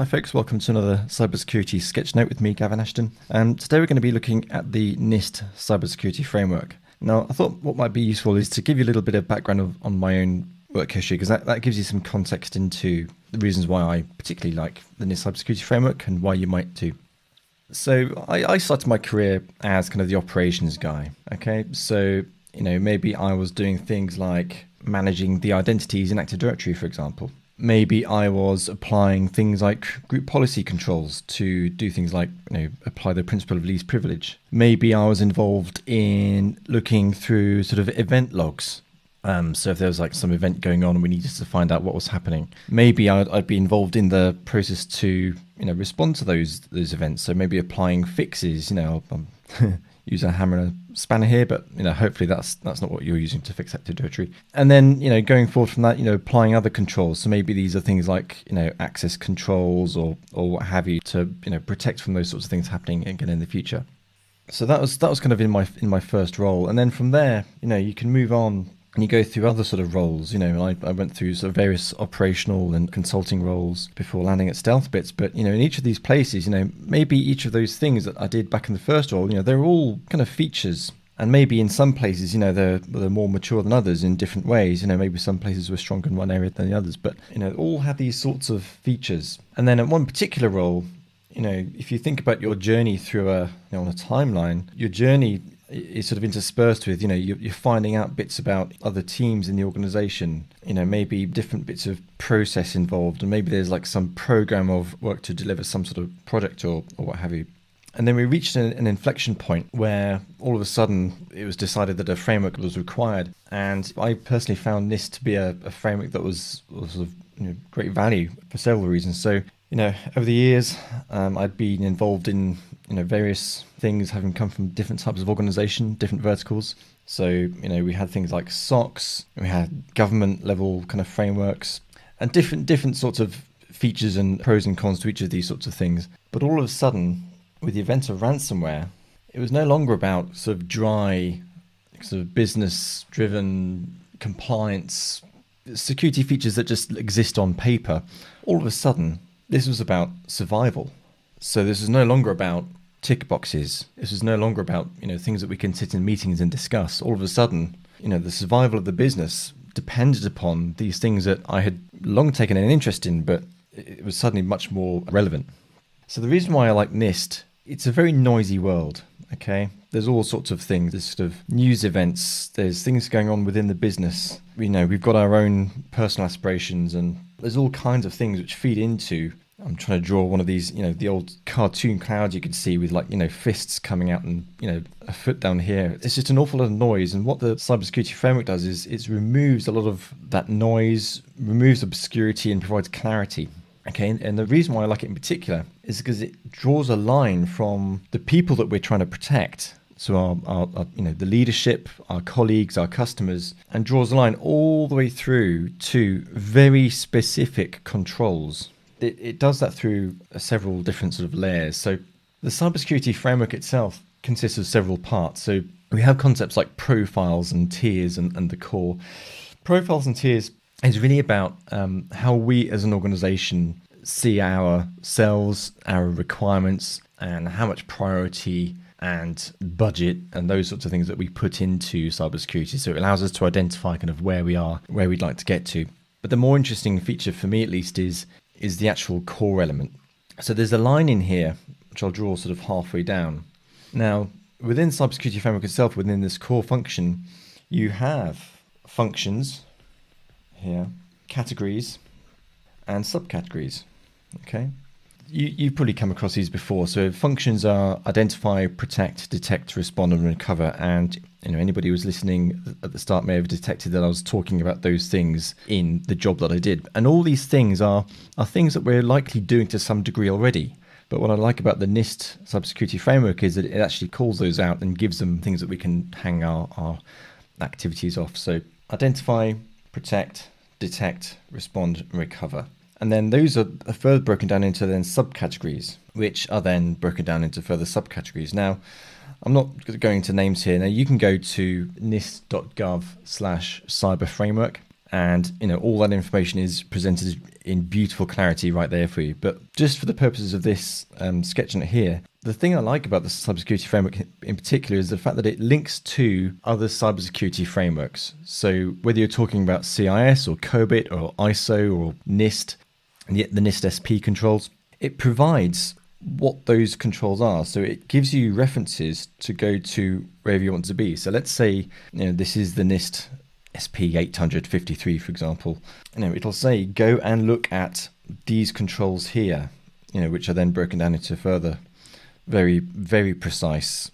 Hi folks, welcome to another Cybersecurity sketch note with me, Gavin Ashton. Today we're going to be looking at the NIST Cybersecurity framework. Now, I thought what might be useful is to give you a little bit of background on my own work history, because that gives you some context into the reasons why I particularly like the NIST Cybersecurity framework and why you might too. So I started my career as kind of the operations guy. Okay, so maybe I was doing things like managing the identities in Active Directory, for example. Maybe I was applying things like group policy controls to do things like apply the principle of least privilege. Maybe I was involved in looking through sort of event logs. So if there was like some event going on and we needed to find out what was happening, maybe I'd be involved in the process to respond to those events. So maybe applying fixes. Use a hammer and a spanner here, but hopefully that's not what you're using to fix Active Directory. And then going forward from that, applying other controls. So maybe these are things like access controls or what have you to protect from those sorts of things happening again in the future. So that was kind of in my first role, and then from there you can move on. And you go through other sort of roles. I went through sort of various operational and consulting roles before landing at Stealth Bits. But, in each of these places, maybe each of those things that I did back in the first role, they're all kind of features. And maybe in some places, they're more mature than others in different ways. Maybe some places were stronger in one area than the others. But, all have these sorts of features. And then at one particular role, if you think about your journey through on a timeline, your journey is sort of interspersed with, you're finding out bits about other teams in the organization, maybe different bits of process involved, and maybe there's like some program of work to deliver some sort of project or what have you. And then we reached an inflection point where all of a sudden it was decided that a framework was required. And I personally found NIST to be a framework that was of great value for several reasons. So, over the years, I'd been involved in various things, having come from different types of organization, different verticals. So, we had things like SOCs, we had government level kind of frameworks, and different sorts of features and pros and cons to each of these sorts of things. But all of a sudden, with the event of ransomware, it was no longer about sort of dry, sort of business-driven compliance, security features that just exist on paper. All of a sudden, this was about survival. So this is no longer about tick boxes. This is no longer about, things that we can sit in meetings and discuss. All of a sudden, the survival of the business depended upon these things that I had long taken an interest in, but it was suddenly much more relevant. So the reason why I like NIST, it's a very noisy world, okay? There's all sorts of things. There's sort of news events. There's things going on within the business. We've got our own personal aspirations, and there's all kinds of things which feed into. I'm trying to draw one of these, the old cartoon clouds you could see with fists coming out and, a foot down here. It's just an awful lot of noise. And what the cybersecurity framework does is it removes a lot of that noise, removes obscurity and provides clarity. Okay, and the reason why I like it in particular is because it draws a line from the people that we're trying to protect. So our the leadership, our colleagues, our customers, and draws a line all the way through to very specific controls. It does that through several different sort of layers. So the cybersecurity framework itself consists of several parts. So we have concepts like profiles and tiers and the core. Profiles and tiers is really about how we as an organization see ourselves, our requirements, and how much priority and budget and those sorts of things that we put into cybersecurity. So it allows us to identify kind of where we are, where we'd like to get to. But the more interesting feature for me at least is the actual core element. So there's a line in here, which I'll draw sort of halfway down. Now, within cybersecurity framework itself, within this core function, you have functions here, categories, and subcategories. Okay, you've probably come across these before. So functions are identify, protect, detect, respond, and recover. And anybody who was listening at the start may have detected that I was talking about those things in the job that I did. And all these things are things that we're likely doing to some degree already. But what I like about the NIST cybersecurity framework is that it actually calls those out and gives them things that we can hang our activities off. So identify, protect, detect, respond, and recover. And then those are further broken down into then subcategories, which are then broken down into further subcategories. Now, I'm not going into names here. Now, you can go to nist.gov/cyberframework And all that information is presented in beautiful clarity right there for you. But just for the purposes of this sketchnote here, the thing I like about the cybersecurity framework in particular is the fact that it links to other cybersecurity frameworks. So whether you're talking about CIS or COBIT or ISO or NIST, and yet the NIST SP controls, it provides what those controls are. So it gives you references to go to wherever you want to be. So let's say this is the NIST SP 853, for example. It'll say go and look at these controls here, which are then broken down into further very, very precise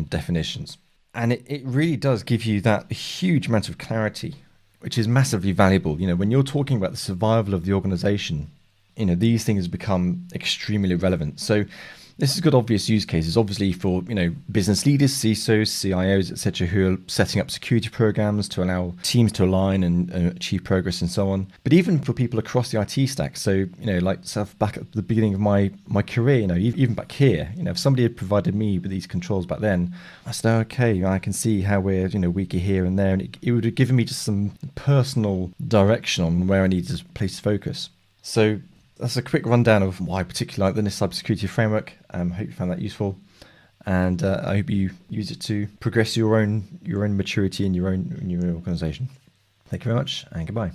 definitions. And it really does give you that huge amount of clarity, which is massively valuable. When you're talking about the survival of the organization, these things become extremely relevant. So this is good obvious use cases, obviously for, business leaders, CISOs, CIOs, etc., who are setting up security programs to allow teams to align and achieve progress and so on. But even for people across the IT stack. So, like stuff back at the beginning of my career, even back here, if somebody had provided me with these controls back then, I said, okay, I can see how we're, weaker here and there. And it would have given me just some personal direction on where I need to place focus. So that's a quick rundown of why I particularly like the NIST Cybersecurity Framework. I hope you found that useful, and I hope you use it to progress your own maturity in your own organization. Thank you very much, and goodbye.